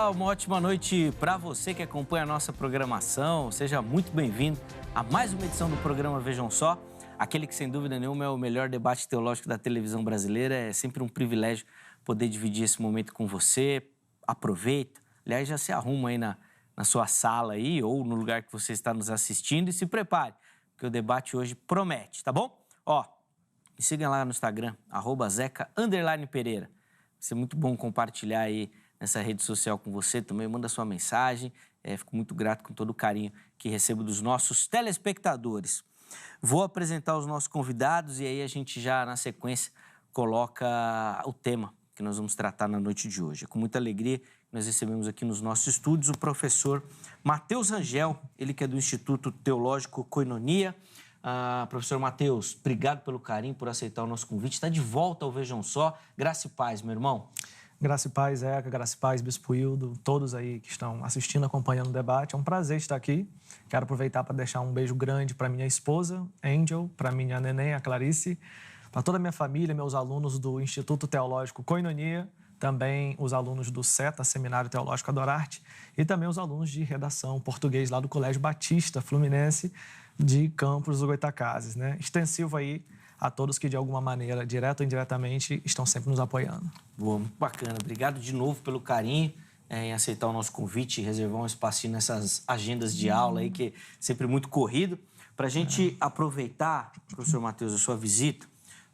Olá, uma ótima noite para você que acompanha a nossa programação. Seja muito bem-vindo a mais uma edição do programa Vejam Só, aquele que sem dúvida nenhuma é o melhor debate teológico da televisão brasileira. É sempre um privilégio poder dividir esse momento com você. Aproveita, aliás, já se arruma aí na sua sala aí ou no lugar que você está nos assistindo e se prepare, porque o debate hoje promete, tá bom? Me siga lá no Instagram, @Zeca_Pereira. Vai ser muito bom compartilhar aí nessa rede social com você também. Manda sua mensagem. Fico muito grato com todo o carinho que recebo dos nossos telespectadores. Vou apresentar os nossos convidados e aí a gente já, na sequência, coloca o tema que nós vamos tratar na noite de hoje. É com muita alegria que nós recebemos aqui nos nossos estúdios o professor Matheus Rangel, ele que é do Instituto Teológico Koinonia. Professor Matheus, obrigado pelo carinho, por aceitar o nosso convite. Está de volta ao Vejam Só. Graça e paz, meu irmão. Graça e paz, Zeca, graça e paz, Bispo Hildo, todos aí que estão assistindo, acompanhando o debate. É um prazer estar aqui. Quero aproveitar para deixar um beijo grande para minha esposa, Angel, para minha neném, a Clarice, para toda a minha família, meus alunos do Instituto Teológico Koinonia, também os alunos do SETA, Seminário Teológico Adorarte, e também os alunos de redação português lá do Colégio Batista Fluminense de Campos dos Goytacazes, né? Extensivo aí a todos que, de alguma maneira, direta ou indiretamente, estão sempre nos apoiando. Boa, muito bacana. Obrigado de novo pelo carinho em aceitar o nosso convite e reservar um espacinho nessas agendas de aula aí, que é sempre muito corrido. Para a gente aproveitar, professor Matheus, a sua visita,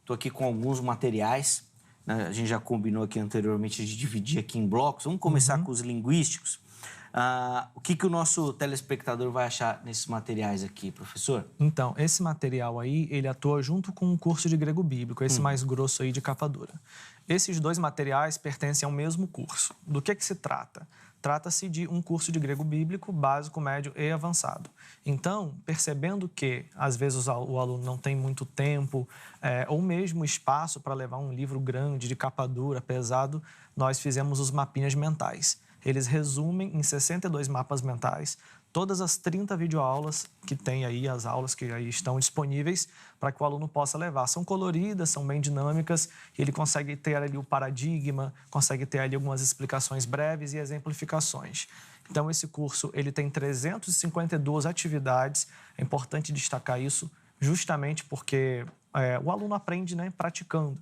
estou aqui com alguns materiais, né? A gente já combinou aqui anteriormente de dividir aqui em blocos. Vamos começar com os linguísticos. O que o nosso telespectador vai achar nesses materiais aqui, professor? Então, esse material aí, ele atua junto com um curso de grego bíblico, esse mais grosso aí de capa dura. Esses dois materiais pertencem ao mesmo curso. Do que se trata? Trata-se de um curso de grego bíblico básico, médio e avançado. Então, percebendo que, às vezes, o aluno não tem muito tempo ou mesmo espaço para levar um livro grande, de capa dura, pesado, nós fizemos os mapinhas mentais. Eles resumem em 62 mapas mentais todas as 30 videoaulas que tem aí, as aulas que aí estão disponíveis para que o aluno possa levar. São coloridas, são bem dinâmicas, e ele consegue ter ali o paradigma, consegue ter ali algumas explicações breves e exemplificações. Então, esse curso ele tem 352 atividades, é importante destacar isso, justamente porque o aluno aprende, né, praticando.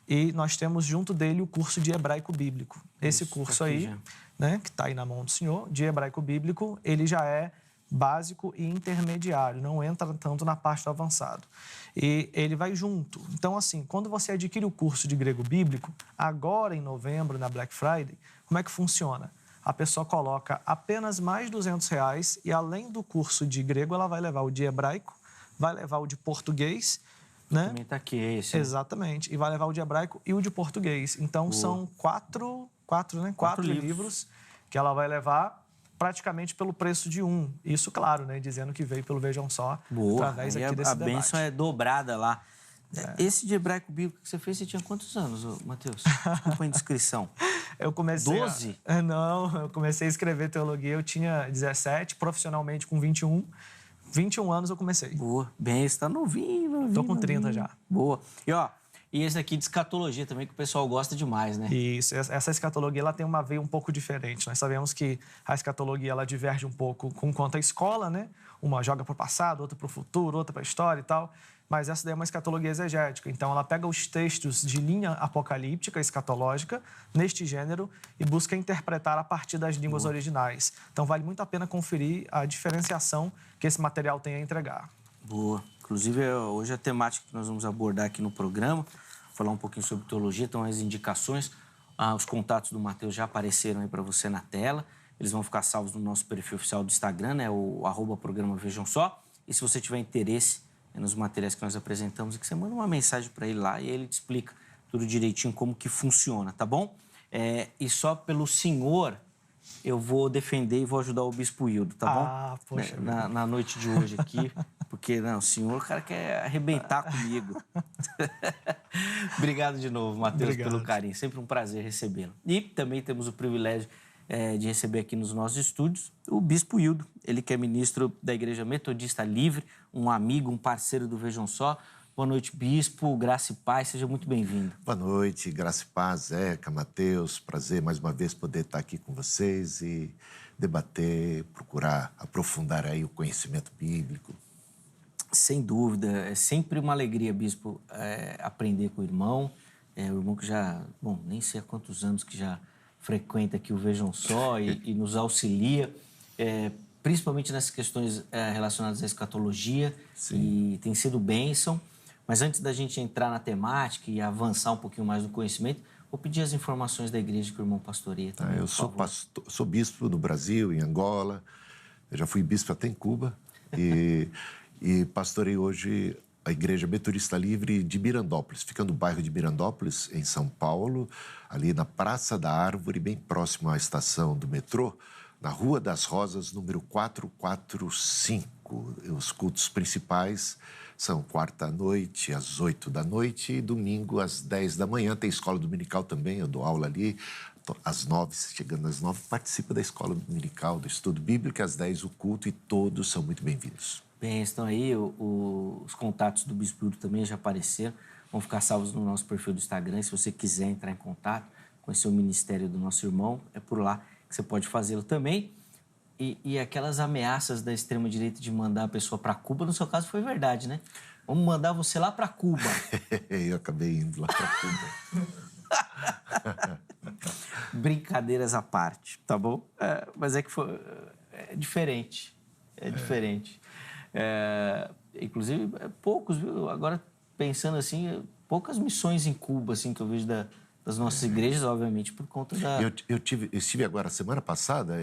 E nós temos junto dele o curso de hebraico bíblico. Esse curso aí, né, que está aí na mão do senhor, de hebraico bíblico, ele já é básico e intermediário, não entra tanto na parte do avançado. E ele vai junto. Então, assim, quando você adquire o curso de grego bíblico, agora em novembro, na Black Friday, como é que funciona? A pessoa coloca apenas mais R$200 e, além do curso de grego, ela vai levar o de hebraico, vai levar o de português, né? Também está aqui esse. Exatamente. E vai levar o de hebraico e o de português. Então, são quatro livros que ela vai levar praticamente pelo preço de um. Isso, claro, né? Dizendo que veio pelo Vejam Só, através aqui desse debate. A bênção é dobrada lá. Esse de hebraico bíblico que você fez, você tinha quantos anos, Matheus? Desculpa a indiscrição. Eu comecei 12? Não, eu comecei a escrever teologia, eu tinha 17, profissionalmente com 21. 21 anos eu comecei. Boa. Bem, você tá novinho. Tô com 30 já. Boa. E esse aqui de escatologia também, que o pessoal gosta demais, né? Isso. Essa escatologia, ela tem uma veia um pouco diferente. Nós sabemos que a escatologia, ela diverge um pouco com quanto à escola, né? Uma joga para o passado, outra para o futuro, outra para a história e tal. Mas essa daí é uma escatologia exegética. Então, ela pega os textos de linha apocalíptica, escatológica, neste gênero, e busca interpretar a partir das línguas originais. Então, vale muito a pena conferir a diferenciação que esse material tem a entregar. Boa. Inclusive, hoje a temática que nós vamos abordar aqui no programa, falar um pouquinho sobre teologia, então as indicações, os contatos do Matheus já apareceram aí para você na tela. Eles vão ficar salvos no nosso perfil oficial do Instagram, né? O @programa Vejam Só. E se você tiver interesse nos materiais que nós apresentamos, que você manda uma mensagem para ele lá e ele te explica tudo direitinho como que funciona, tá bom? E só pelo senhor eu vou defender e vou ajudar o Bispo Hildo, tá bom? Poxa. Na noite de hoje aqui, porque o senhor, o cara quer arrebentar comigo. Obrigado de novo, Matheus, pelo carinho. Sempre um prazer recebê-lo. E também temos o privilégio de receber aqui nos nossos estúdios o Bispo Hildo, ele que é ministro da Igreja Metodista Livre, um amigo, um parceiro do Vejam Só. Boa noite, bispo. Graça e paz, seja muito bem-vindo. Boa noite, graça e paz, Zeca, Mateus. Prazer mais uma vez poder estar aqui com vocês e debater, procurar aprofundar aí o conhecimento bíblico. Sem dúvida, é sempre uma alegria, bispo, aprender com o irmão. O irmão que já, nem sei há quantos anos que já frequenta aqui o Vejam Só e nos auxilia, principalmente nessas questões relacionadas à escatologia. Sim. E tem sido bênção. Mas antes da gente entrar na temática e avançar um pouquinho mais no conhecimento, vou pedir as informações da igreja que o irmão pastoreia também. Eu sou bispo no Brasil, em Angola. Eu já fui bispo até em Cuba. E pastorei hoje a Igreja Metodista Livre de Mirandópolis. Fica no bairro de Mirandópolis, em São Paulo, ali na Praça da Árvore, bem próximo à estação do metrô, na Rua das Rosas, número 445. Os cultos principais são quarta à noite, às 8 da noite, e domingo, às 10 da manhã. Tem escola dominical também, eu dou aula ali. Às 9, chegando às 9, participa da escola dominical, do estudo bíblico, às 10 o culto, e todos são muito bem-vindos. Bem, estão aí, os contatos do Bispo Hildo também já apareceram, vão ficar salvos no nosso perfil do Instagram. Se você quiser entrar em contato, conhecer o ministério do nosso irmão, é por lá que você pode fazê-lo também. E aquelas ameaças da extrema-direita de mandar a pessoa para Cuba, no seu caso foi verdade, né? Vamos mandar você lá para Cuba. Eu acabei indo lá para Cuba. Brincadeiras à parte, tá bom? Mas é que é diferente, diferente. Inclusive, poucos, viu? Agora, pensando assim, poucas missões em Cuba, assim, que eu vejo das nossas igrejas, obviamente, por conta da... Eu estive agora, semana passada,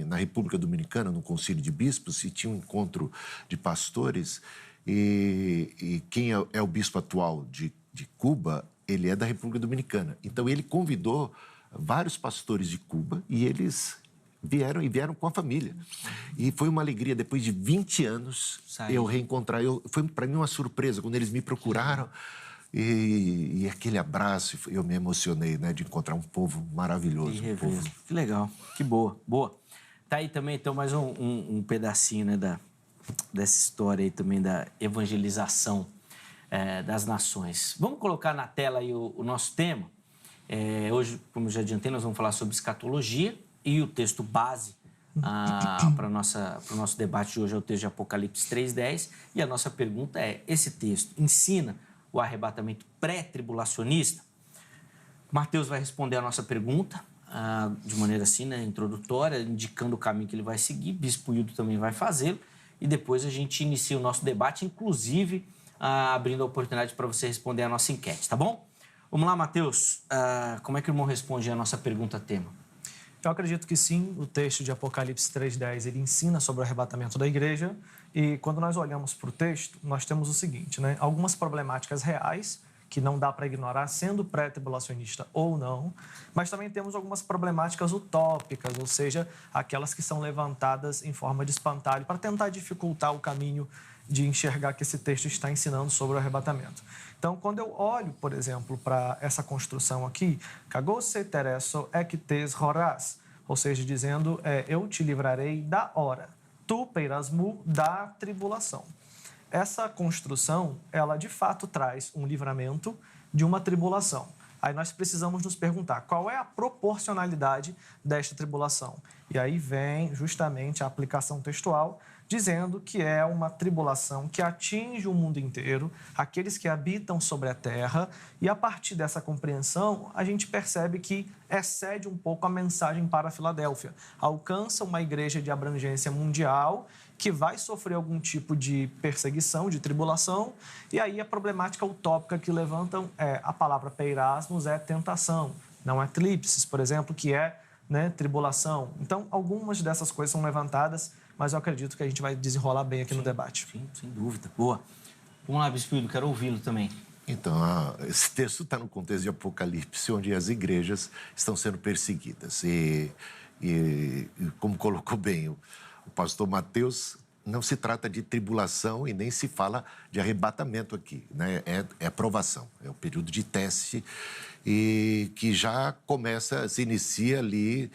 na República Dominicana, no Concílio de Bispos, e tinha um encontro de pastores, e quem é o bispo atual de Cuba, ele é da República Dominicana. Então, ele convidou vários pastores de Cuba, e eles vieram com a família. E foi uma alegria, depois de 20 anos, eu reencontrar. Foi para mim uma surpresa, quando eles me procuraram, e aquele abraço, eu me emocionei, né, de encontrar um povo maravilhoso. Um povo... Que legal, que boa. Tá aí também, então, mais um pedacinho, né, dessa história aí também da evangelização das nações. Vamos colocar na tela aí o nosso tema. Hoje, como eu já adiantei, nós vamos falar sobre escatologia, e o texto base para o nosso debate de hoje é o texto de Apocalipse 3:10. E a nossa pergunta é: esse texto ensina o arrebatamento pré-tribulacionista? Mateus vai responder a nossa pergunta de maneira assim, né, introdutória, indicando o caminho que ele vai seguir. Bispo Hildo também vai fazê-lo. E depois a gente inicia o nosso debate, inclusive abrindo a oportunidade para você responder a nossa enquete, tá bom? Vamos lá, Mateus. Como é que o irmão responde a nossa pergunta tema? Eu acredito que sim, o texto de Apocalipse 3:10, ele ensina sobre o arrebatamento da igreja. E quando nós olhamos para o texto, nós temos o seguinte, né? Algumas problemáticas reais que não dá para ignorar, sendo pré-tribulacionista ou não, mas também temos algumas problemáticas utópicas, ou seja, aquelas que são levantadas em forma de espantalho para tentar dificultar o caminho de enxergar que esse texto está ensinando sobre o arrebatamento. Então, quando eu olho, por exemplo, para essa construção aqui, «Kagose tereso ectes horas», ou seja, dizendo, eu te livrarei da hora, tu peirasmu da tribulação. Essa construção, ela de fato traz um livramento de uma tribulação. Aí nós precisamos nos perguntar qual é a proporcionalidade desta tribulação. E aí vem justamente a aplicação textual, dizendo que é uma tribulação que atinge o mundo inteiro, aqueles que habitam sobre a terra, e a partir dessa compreensão, a gente percebe que excede um pouco a mensagem para a Filadélfia. Alcança uma igreja de abrangência mundial que vai sofrer algum tipo de perseguição, de tribulação, e aí a problemática utópica que levantam a palavra peirasmos é tentação, não é eclipses, por exemplo, que é, né, tribulação. Então, algumas dessas coisas são levantadas, mas eu acredito que a gente vai desenrolar bem aqui no debate. Sim, sem dúvida. Boa. Vamos lá, Bispo Hildo, quero ouvi-lo também. Então, esse texto está no contexto de Apocalipse, onde as igrejas estão sendo perseguidas. E como colocou bem o pastor Mateus, não se trata de tribulação e nem se fala de arrebatamento aqui, né? É provação, é um período de teste e que já se inicia ali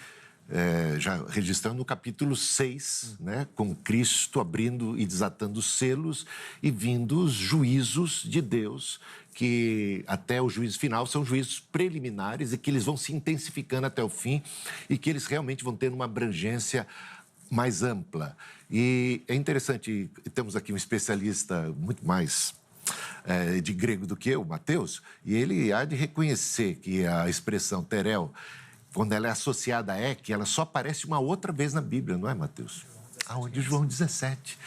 já registrando no capítulo 6, né, com Cristo abrindo e desatando os selos e vindo os juízos de Deus, que até o juízo final são juízos preliminares e que eles vão se intensificando até o fim e que eles realmente vão ter uma abrangência mais ampla. E é interessante, temos aqui um especialista muito mais de grego do que eu, Mateus, e ele há de reconhecer que a expressão terel, quando ela é associada a ek, ela só aparece uma outra vez na Bíblia, não é, Mateus? Aonde? João 17.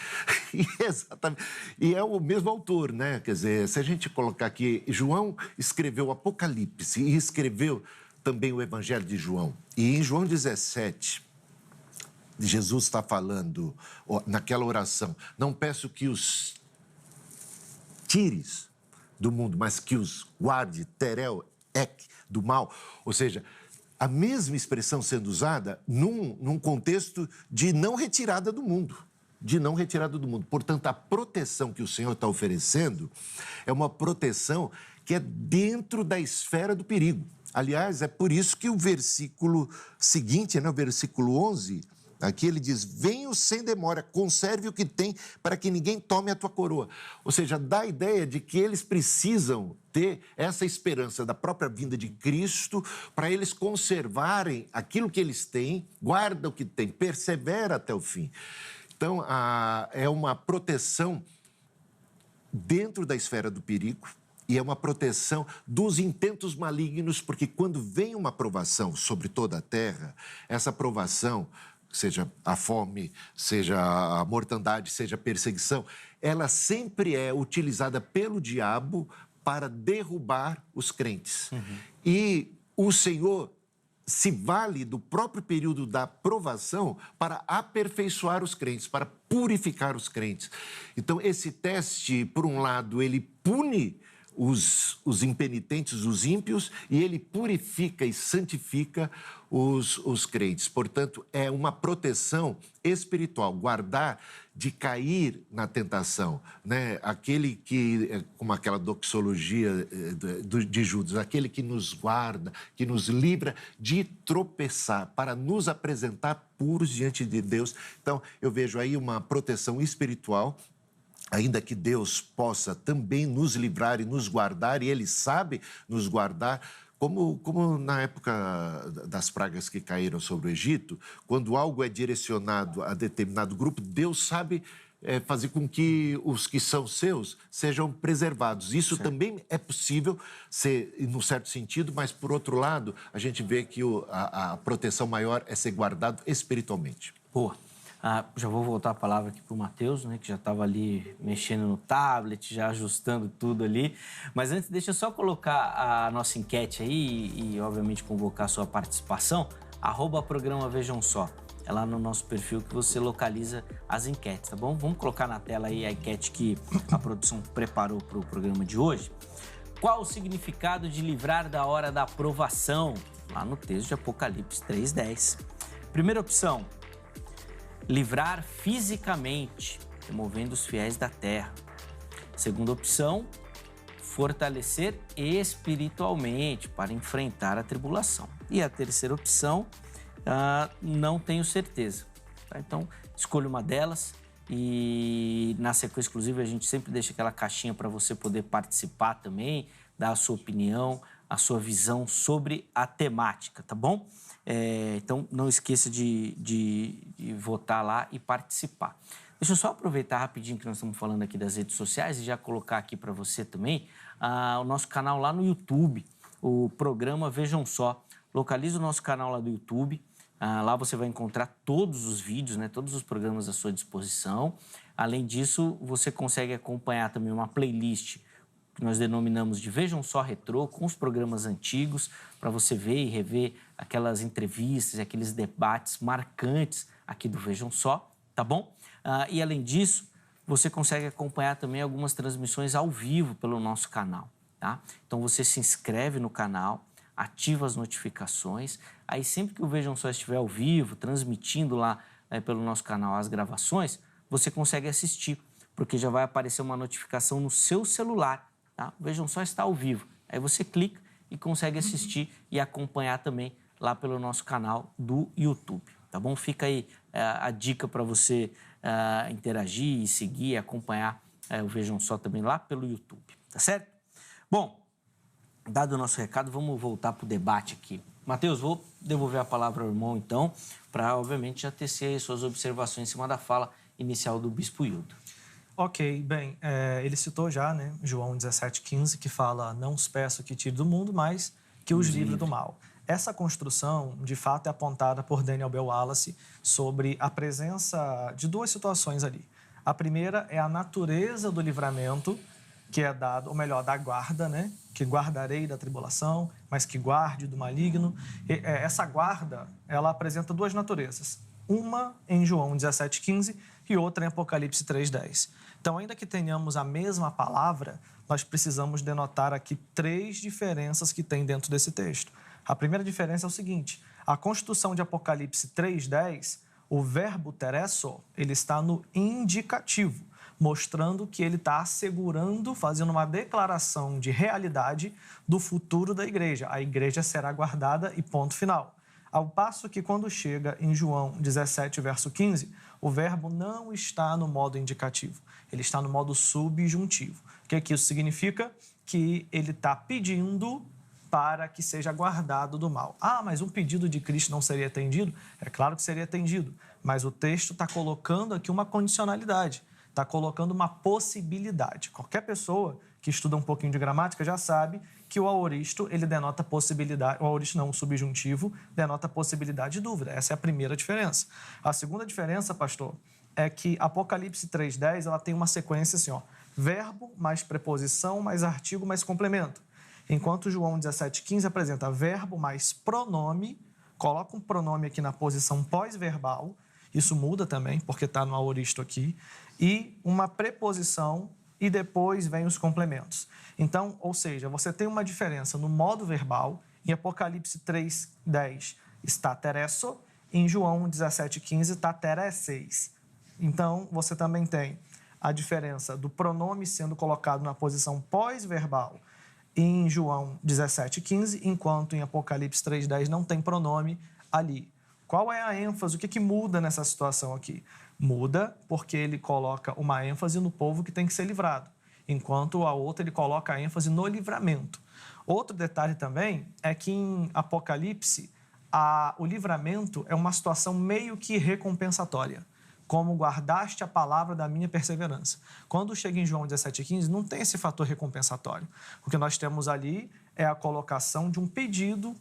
Exatamente. E é o mesmo autor, né? Quer dizer, se a gente colocar aqui, João escreveu o Apocalipse e escreveu também o Evangelho de João. E em João 17, Jesus está falando naquela oração, não peço que os tires do mundo, mas que os guarde, terel, ek, do mal. Ou seja, a mesma expressão sendo usada num contexto de não retirada do mundo. De não retirada do mundo. Portanto, a proteção que o Senhor está oferecendo é uma proteção que é dentro da esfera do perigo. Aliás, é por isso que o versículo seguinte, né, o versículo 11... Aqui ele diz, venho sem demora, conserve o que tem para que ninguém tome a tua coroa. Ou seja, dá a ideia de que eles precisam ter essa esperança da própria vinda de Cristo para eles conservarem aquilo que eles têm, guarda o que têm, persevera até o fim. Então, é uma proteção dentro da esfera do perigo e é uma proteção dos intentos malignos, porque quando vem uma provação sobre toda a terra, essa provação, seja a fome, seja a mortandade, seja a perseguição, ela sempre é utilizada pelo diabo para derrubar os crentes. E o Senhor se vale do próprio período da provação para aperfeiçoar os crentes, para purificar os crentes. Então, esse teste, por um lado, ele pune os impenitentes, os ímpios, e ele purifica e santifica os crentes. Portanto, é uma proteção espiritual, guardar de cair na tentação, né? Aquele que, como aquela doxologia de Judas, aquele que nos guarda, que nos livra de tropeçar, para nos apresentar puros diante de Deus. Então, eu vejo aí uma proteção espiritual, ainda que Deus possa também nos livrar e nos guardar, e Ele sabe nos guardar, como na época das pragas que caíram sobre o Egito, quando algo é direcionado a determinado grupo, Deus sabe fazer com que os que são seus sejam preservados. Isso também é possível ser, num certo sentido, mas, por outro lado, a gente vê que a proteção maior é ser guardado espiritualmente. Boa. Já vou voltar a palavra aqui para o Mateus, né, que já estava ali mexendo no tablet, já ajustando tudo ali. Mas antes, deixa eu só colocar a nossa enquete aí e obviamente, convocar a sua participação. @programa Vejam Só. É lá no nosso perfil que você localiza as enquetes, tá bom? Vamos colocar na tela aí a enquete que a produção preparou para o programa de hoje. Qual o significado de livrar da hora da aprovação? Lá no texto de Apocalipse 3:10. Primeira opção: livrar fisicamente, removendo os fiéis da terra. Segunda opção: fortalecer espiritualmente para enfrentar a tribulação. E a terceira opção: não tenho certeza. Tá? Então, escolha uma delas e na sequência, inclusive, a gente sempre deixa aquela caixinha para você poder participar também, dar a sua opinião, a sua visão sobre a temática, tá bom? Então, não esqueça de votar lá e participar. Deixa eu só aproveitar rapidinho que nós estamos falando aqui das redes sociais e já colocar aqui para você também o nosso canal lá no YouTube, o programa Vejam Só. Localize o nosso canal lá do YouTube. Lá você vai encontrar todos os vídeos, né, todos os programas à sua disposição. Além disso, você consegue acompanhar também uma playlist que nós denominamos de Vejam Só Retrô, com os programas antigos, para você ver e rever aquelas entrevistas, aqueles debates marcantes aqui do Vejam Só, tá bom? E além disso, você consegue acompanhar também algumas transmissões ao vivo pelo nosso canal, tá? Então você se inscreve no canal, ativa as notificações, aí sempre que o Vejam Só estiver ao vivo, transmitindo lá pelo nosso canal as gravações, você consegue assistir, porque já vai aparecer uma notificação no seu celular. Tá? Vejam Só está ao vivo. Aí você clica e consegue assistir e acompanhar também lá pelo nosso canal do YouTube, tá bom? Fica aí a dica para você interagir e seguir, acompanhar o Vejam Só também lá pelo YouTube, tá certo? Bom, dado o nosso recado, vamos voltar para o debate aqui. Mateus, vou devolver a palavra ao irmão, então, para, obviamente, já tecer aí suas observações em cima da fala inicial do Bispo Hildo. Ok, bem, ele citou já, né, João 17,15, que fala, não os peço que tire do mundo, mas que os livre do mal. Essa construção, de fato, é apontada por Daniel Bell Wallace sobre a presença de duas situações ali. A primeira é a natureza do livramento, que é dado, ou melhor, da guarda, né? Que guardarei da tribulação, mas que guarde do maligno. Essa guarda, ela apresenta duas naturezas. Uma em João 17,15 e outra em Apocalipse 3,10. Então, ainda que tenhamos a mesma palavra, nós precisamos denotar aqui três diferenças que tem dentro desse texto. A primeira diferença é o seguinte, a construção de Apocalipse 3,10, o verbo teresso, ele está no indicativo, mostrando que ele está assegurando, fazendo uma declaração de realidade do futuro da igreja. A igreja será guardada e ponto final. Ao passo que quando chega em João 17, verso 15, o verbo não está no modo indicativo, ele está no modo subjuntivo. O que isso significa? Que ele está pedindo para que seja guardado do mal. Ah, mas um pedido de Cristo não seria atendido? É claro que seria atendido, mas o texto está colocando aqui uma condicionalidade, está colocando uma possibilidade. Qualquer pessoa que estuda um pouquinho de gramática já sabe que o aoristo, ele denota possibilidade, o aoristo não, o subjuntivo, denota possibilidade e dúvida. Essa é a primeira diferença. A segunda diferença, pastor, é que Apocalipse 3,10, ela tem uma sequência assim, ó, verbo mais preposição mais artigo mais complemento. Enquanto João 17,15 apresenta verbo mais pronome, coloca um pronome aqui na posição pós-verbal, isso muda também, porque está no aoristo aqui, e uma preposição e depois vem os complementos. Então, ou seja, você tem uma diferença no modo verbal, em Apocalipse 3,10 está teresso, em João 17,15 está teresseis. Então, você também tem a diferença do pronome sendo colocado na posição pós-verbal em João 17,15, enquanto em Apocalipse 3,10 não tem pronome ali. Qual é a ênfase? O que muda nessa situação aqui? Muda porque ele coloca uma ênfase no povo que tem que ser livrado, enquanto a outra ele coloca a ênfase no livramento. Outro detalhe também é que em Apocalipse o livramento é uma situação meio que recompensatória, como guardaste a palavra da minha perseverança. Quando chega em João 17,15, não tem esse fator recompensatório. O que nós temos ali é a colocação de um pedido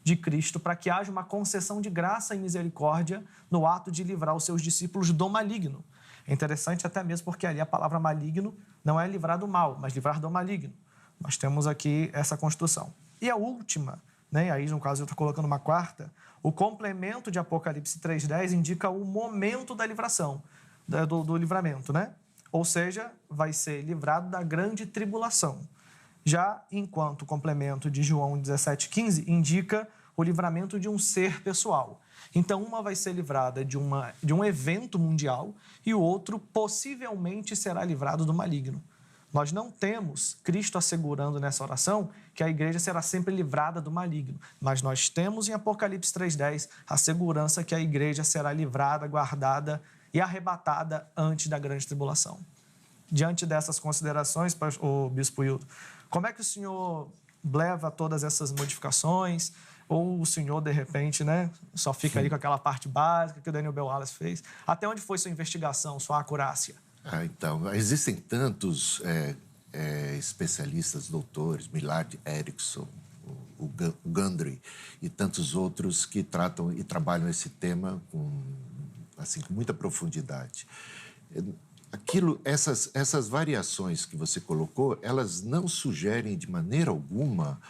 de Cristo para que haja uma concessão de graça e misericórdia no ato de livrar os seus discípulos do maligno. É interessante até mesmo porque ali a palavra maligno não é livrar do mal, mas livrar do maligno. Nós temos aqui essa construção. E a última, né, aí no caso eu estou colocando uma quarta, o complemento de Apocalipse 3,10 indica o momento da livração, do livramento, né? Ou seja, vai ser livrado da grande tribulação. Já enquanto o complemento de João 17,15 indica o livramento de um ser pessoal. Então, uma vai ser livrada de um evento mundial e o outro possivelmente será livrado do maligno. Nós não temos Cristo assegurando nessa oração que a igreja será sempre livrada do maligno, mas nós temos em Apocalipse 3,10 a segurança que a igreja será livrada, guardada e arrebatada antes da grande tribulação. Diante dessas considerações, o Bispo Hildo, como é que o senhor leva todas essas modificações? Ou o senhor, de repente, né, só fica ali com aquela parte básica que o Daniel Bell Wallace fez? Até onde foi sua investigação, sua acurácia? Então, existem tantos especialistas, doutores, Millard Erickson, o Gundry e tantos outros que tratam e trabalham esse tema com muita profundidade. Essas variações que você colocou, elas não sugerem de maneira alguma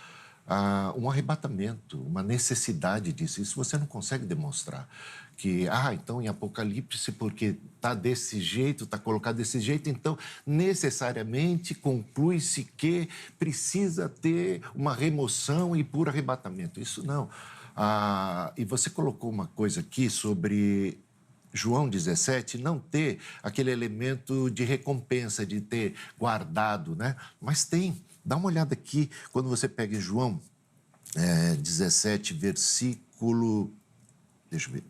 um arrebatamento, uma necessidade disso. Isso você não consegue demonstrar. Que, então em Apocalipse, porque está desse jeito, está colocado desse jeito, então necessariamente conclui-se que precisa ter uma remoção e por arrebatamento. Isso não. E você colocou uma coisa aqui sobre João 17 não ter aquele elemento de recompensa, de ter guardado, né? Mas tem. Dá uma olhada aqui, quando você pega em João 17, versículo versículo... Deixa eu ver.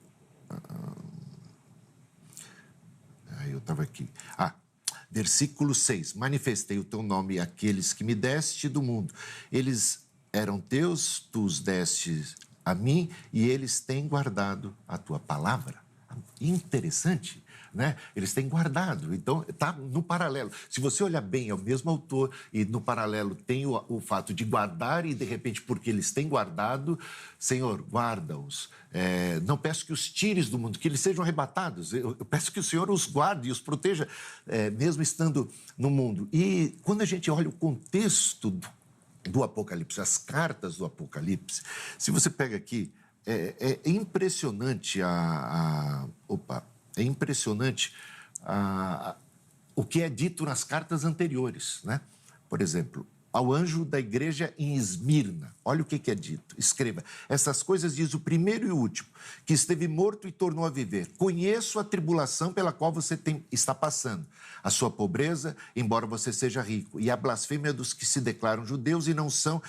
Eu estava aqui. Versículo 6. Manifestei o teu nome àqueles que me deste do mundo. Eles eram teus, tu os deste a mim, e eles têm guardado a tua palavra. Interessante, né? Eles têm guardado. Então, está no paralelo. Se você olhar bem, é o mesmo autor, e no paralelo tem o fato de guardar, e de repente, porque eles têm guardado, Senhor, guarda-os. Não peço que os tires do mundo, que eles sejam arrebatados. Eu peço que o Senhor os guarde e os proteja, mesmo estando no mundo. E quando a gente olha o contexto do Apocalipse, as cartas do Apocalipse, se você pega aqui, é impressionante o que é dito nas cartas anteriores, né? Por exemplo, ao anjo da igreja em Esmirna, olha o que é dito. Escreva: essas coisas diz o primeiro e o último, que esteve morto e tornou a viver. Conheço a tribulação pela qual você está passando, a sua pobreza, embora você seja rico, e a blasfêmia dos que se declaram judeus e não são,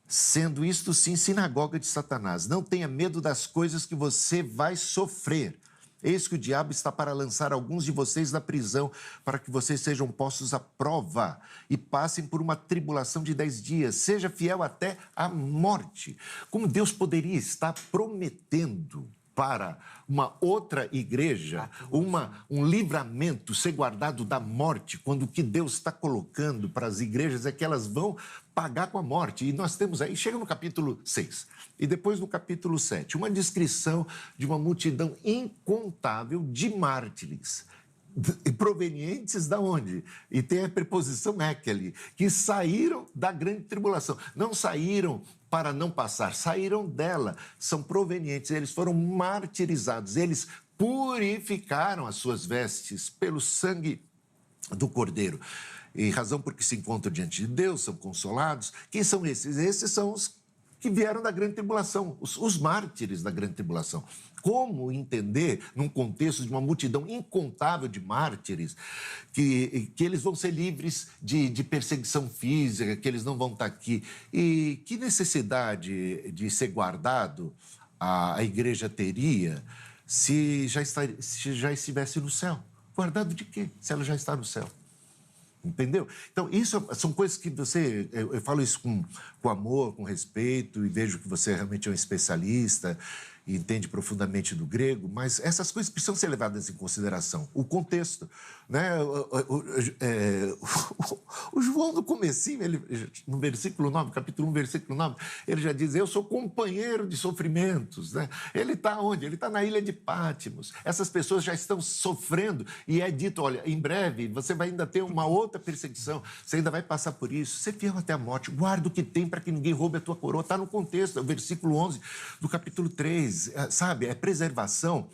sendo isto sim sinagoga de Satanás. Não tenha medo das coisas que você vai sofrer. Eis que o diabo está para lançar alguns de vocês na prisão, para que vocês sejam postos à prova e passem por uma tribulação de 10 dias. Seja fiel até a morte. Como Deus poderia estar prometendo para uma outra igreja, um livramento, ser guardado da morte, quando o que Deus está colocando para as igrejas é que elas vão pagar com a morte. E nós temos aí, chega no capítulo 6, e depois no capítulo 7, uma descrição de uma multidão incontável de mártires, provenientes da onde? E tem a preposição ekele, que saíram da grande tribulação. Não saíram para não passar, saíram dela, são provenientes, eles foram martirizados, eles purificaram as suas vestes pelo sangue do Cordeiro. E razão porque se encontram diante de Deus, são consolados. Quem são esses? Esses são os que vieram da grande tribulação, os mártires da grande tribulação. Como entender, num contexto de uma multidão incontável de mártires, que eles vão ser livres de perseguição física, que eles não vão estar aqui? E que necessidade de ser guardado a igreja teria se já estivesse no céu? Guardado de quê, se ela já está no céu? Entendeu? Então, isso são coisas que eu falo isso com amor, com respeito, e vejo que você realmente é um especialista e entende profundamente do grego, mas essas coisas precisam ser levadas em consideração. O contexto, né? O João, no comecinho, no versículo 9, capítulo 1, versículo 9, ele já diz: eu sou companheiro de sofrimentos, né? Ele está onde? Ele está na ilha de Pátimos. Essas pessoas já estão sofrendo e é dito: olha, em breve você vai ainda ter uma outra perseguição, você ainda vai passar por isso. Ser fiel até a morte, guarda o que tem para que ninguém roube a tua coroa. Está no contexto, é o versículo 11 do capítulo 3. Sabe, é preservação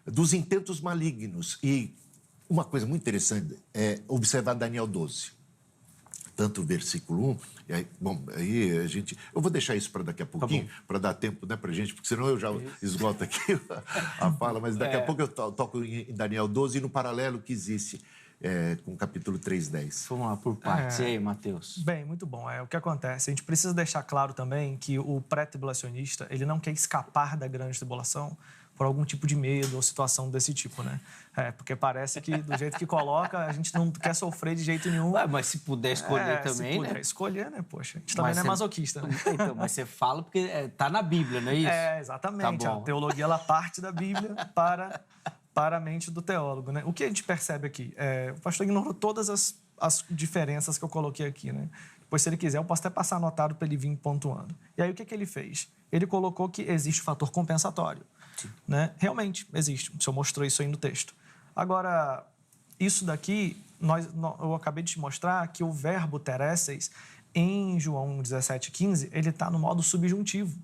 dos intentos malignos. E uma coisa muito interessante é observar Daniel 12. Tanto o versículo 1, e aí, aí a gente... Eu vou deixar isso para daqui a pouquinho, para dar tempo, né, para a gente, porque senão eu já esgoto aqui a fala, mas daqui a pouco eu toco em Daniel 12 e no paralelo que existe com o capítulo 3:10. Vamos lá, por partes. E aí, Mateus? Bem, muito bom. O que acontece? A gente precisa deixar claro também que o pré-tribulacionista, ele não quer escapar da grande tribulação por algum tipo de medo ou situação desse tipo, né? Porque parece que, do jeito que coloca, a gente não quer sofrer de jeito nenhum. Mas se puder escolher também, se puder escolher, né? Poxa, a gente também não é masoquista, né? Então, mas você fala porque tá na Bíblia, não é isso? Exatamente. Tá a teologia, ela parte da Bíblia para a mente do teólogo, né? O que a gente percebe aqui? O pastor ignorou todas as diferenças que eu coloquei aqui, né? Depois, se ele quiser, eu posso até passar anotado para ele vir pontuando. E aí, o que ele fez? Ele colocou que existe o fator compensatório, né? Realmente, existe. O senhor mostrou isso aí no texto. Agora, isso daqui, eu acabei de te mostrar que o verbo tereses, em João 17:15, ele está no modo subjuntivo.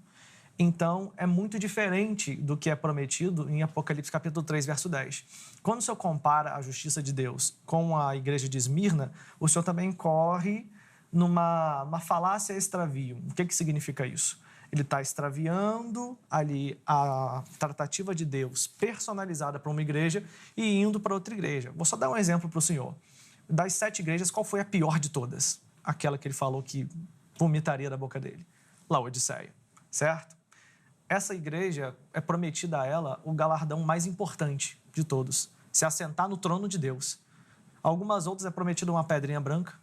Então, é muito diferente do que é prometido em Apocalipse capítulo 3, verso 10. Quando o senhor compara a justiça de Deus com a igreja de Esmirna, o senhor também corre numa falácia extravio. O que significa isso? Ele está extraviando ali a tratativa de Deus personalizada para uma igreja e indo para outra igreja. Vou só dar um exemplo para o senhor. Das 7 igrejas, qual foi a pior de todas? Aquela que ele falou que vomitaria da boca dele. Laodiceia, certo? essa igreja é prometida a ela o galardão mais importante de todos, se assentar no trono de Deus. Algumas outras é prometido uma pedrinha branca,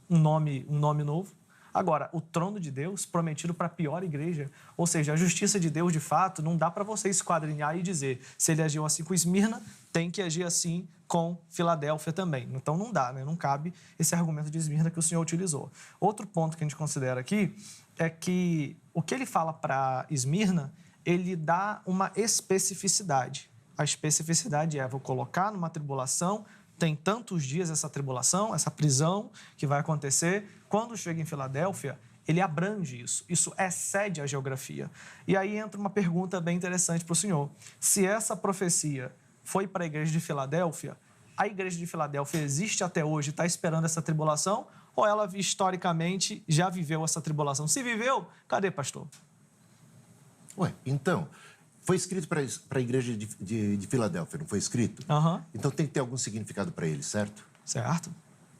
um nome novo. Agora, o trono de Deus prometido para a pior igreja, ou seja, a justiça de Deus, de fato, não dá para você esquadrinhar e dizer se ele agiu assim com Esmirna, tem que agir assim com Filadélfia também. Então, não dá, né? Não cabe esse argumento de Esmirna que o senhor utilizou. Outro ponto que a gente considera aqui é que o que ele fala para Esmirna, ele dá uma especificidade. A especificidade é, vou colocar numa tribulação, tem tantos dias essa tribulação, essa prisão que vai acontecer. Quando chega em Filadélfia, ele abrange isso. Isso excede a geografia. E aí entra uma pergunta bem interessante para o senhor. Se essa profecia foi para a igreja de Filadélfia, a igreja de Filadélfia existe até hoje, está esperando essa tribulação, ou ela, historicamente, já viveu essa tribulação? Se viveu, cadê, pastor? Ué, então, foi escrito para a igreja de Filadélfia, não foi escrito? Aham. Então tem que ter algum significado para eles, certo? Certo.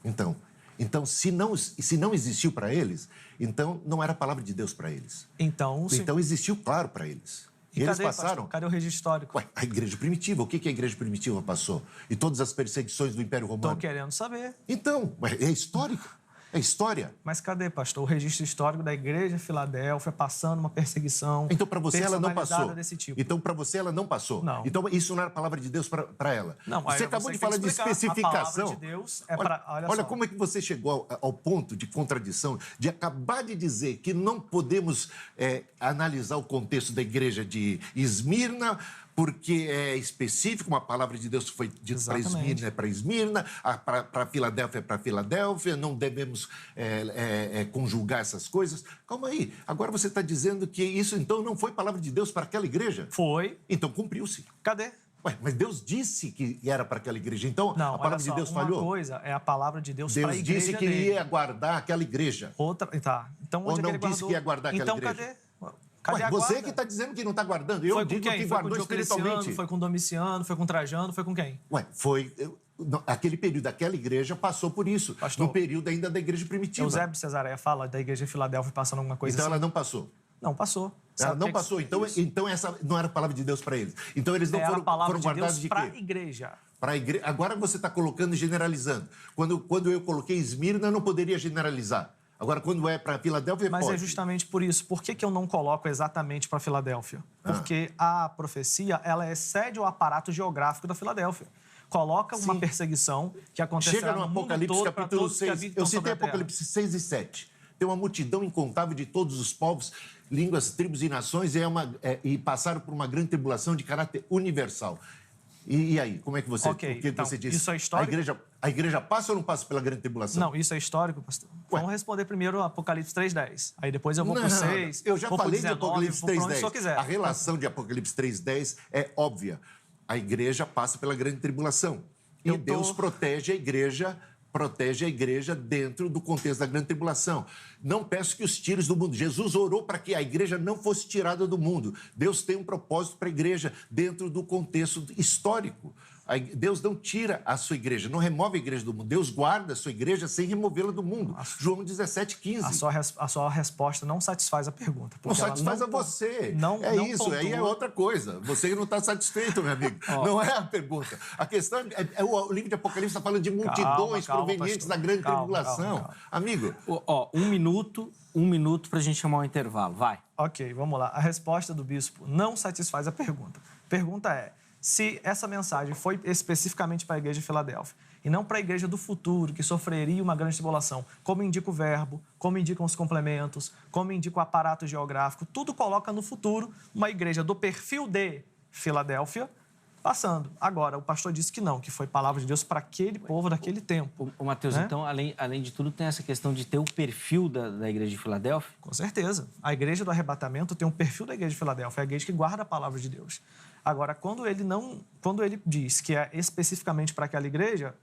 Então se não existiu para eles, então não era a palavra de Deus para eles. Então Existiu, claro, para eles. E eles cadê, passaram... pastor? Cadê o registro histórico? Ué, a igreja primitiva. O que a igreja primitiva passou? E todas as perseguições do Império Romano? Estou querendo saber. Então, é histórico. É história. Mas cadê, pastor, o registro histórico da igreja de Filadélfia passando uma perseguição Então, para você, ela não passou. desse tipo? Então, para você, ela não passou. Não. Então, isso não era a palavra de Deus para ela. Não, você acabou de falar de especificação. A palavra de Deus é para... Olha como é que você chegou ao ponto de contradição, de acabar de dizer que não podemos analisar o contexto da igreja de Esmirna, porque é específico, uma palavra de Deus foi dita para Esmirna, é para Esmirna, para Filadélfia é para Filadélfia, não devemos conjugar essas coisas. Calma aí, agora você está dizendo que isso, então, não foi palavra de Deus para aquela igreja? Foi. Então, cumpriu-se. Cadê? Ué, mas Deus disse que era para aquela igreja, então não, a palavra de Deus falhou? Uma coisa é a palavra de Deus para a igreja Deus disse que ia guardar aquela igreja. Outra, tá. Então, onde ou não ele disse guardou? que ia guardar aquela então, igreja? Cadê a você guarda? que está dizendo que não está guardando. Eu digo que guardou foi com espiritualmente. Foi com Domiciano, foi com Trajano, foi com quem? Ué, aquele período daquela igreja passou por isso. Pastor, no período ainda da igreja primitiva. Eusébio de Cesareia fala da igreja de Filadélfia passando alguma coisa então assim. Ela não passou. Não passou. Ela não passou. Então essa não era a palavra de Deus para eles. Então eles não foram guardados de quê? Para a igreja. Agora você está colocando e generalizando. Quando eu coloquei Esmirna, eu não poderia generalizar. Agora, quando é para Filadélfia, Mas pode. é justamente por isso. Por que eu não coloco exatamente para Filadélfia? Porque a profecia, ela excede o aparato geográfico da Filadélfia. Coloca uma perseguição que acontecerá Chega no Apocalipse, capítulo 6. Eu citei Apocalipse 6 e 7. Tem uma multidão incontável de todos os povos, línguas, tribos e nações, e passaram por uma grande tribulação de caráter universal. E aí, como é que você, você disse? Isso é histórico? A igreja passa ou não passa pela grande tribulação? Não, isso é histórico, pastor. Vamos responder primeiro Apocalipse 3:10. Aí depois eu vou para 6. Eu já falei de Apocalipse 3:10. A relação quiser. de Apocalipse 3:10 é óbvia. A igreja passa pela grande tribulação. E Deus protege a igreja dentro do contexto da grande tribulação. Não peço que os tires do mundo. Jesus orou para que a igreja não fosse tirada do mundo. Deus tem um propósito para a igreja dentro do contexto histórico. Deus não tira a sua igreja, não remove a igreja do mundo. Deus guarda a sua igreja sem removê-la do mundo. João 17,15. A sua resposta não satisfaz a pergunta. Não satisfaz a você. Isso, aí é outra coisa. Você não está satisfeito, meu amigo. Não é a pergunta. A questão o livro de Apocalipse está falando de multidões provenientes da grande tribulação. Amigo. Um minuto para a gente chamar o intervalo. Vai. Ok, vamos lá. A resposta do bispo não satisfaz a pergunta. A pergunta é: se essa mensagem foi especificamente para a igreja de Filadélfia e não para a igreja do futuro, que sofreria uma grande tribulação, como indica o verbo, como indicam os complementos, como indica o aparato geográfico, tudo coloca no futuro uma igreja do perfil de Filadélfia passando. Agora, o pastor disse que não, que foi palavra de Deus para aquele povo daquele tempo. Ô, Mateus, né? Então, além de tudo, tem essa questão de ter o perfil da igreja de Filadélfia? Com certeza. A igreja do arrebatamento tem um perfil da igreja de Filadélfia, é a igreja que guarda a palavra de Deus. Agora, quando ele diz que é especificamente para aquela igreja,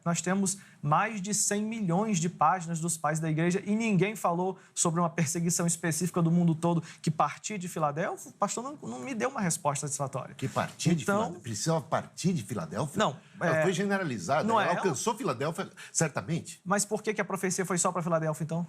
nós temos mais de 100 milhões de páginas dos pais da igreja e ninguém falou sobre uma perseguição específica do mundo todo que partia de Filadélfia. O pastor não me deu uma resposta satisfatória. Que partia de Filadélfia? Precisava partir de Filadélfia? Não. Ela foi generalizada. Não ela alcançou Filadélfia, certamente. Mas por que a profecia foi só para Filadélfia, então?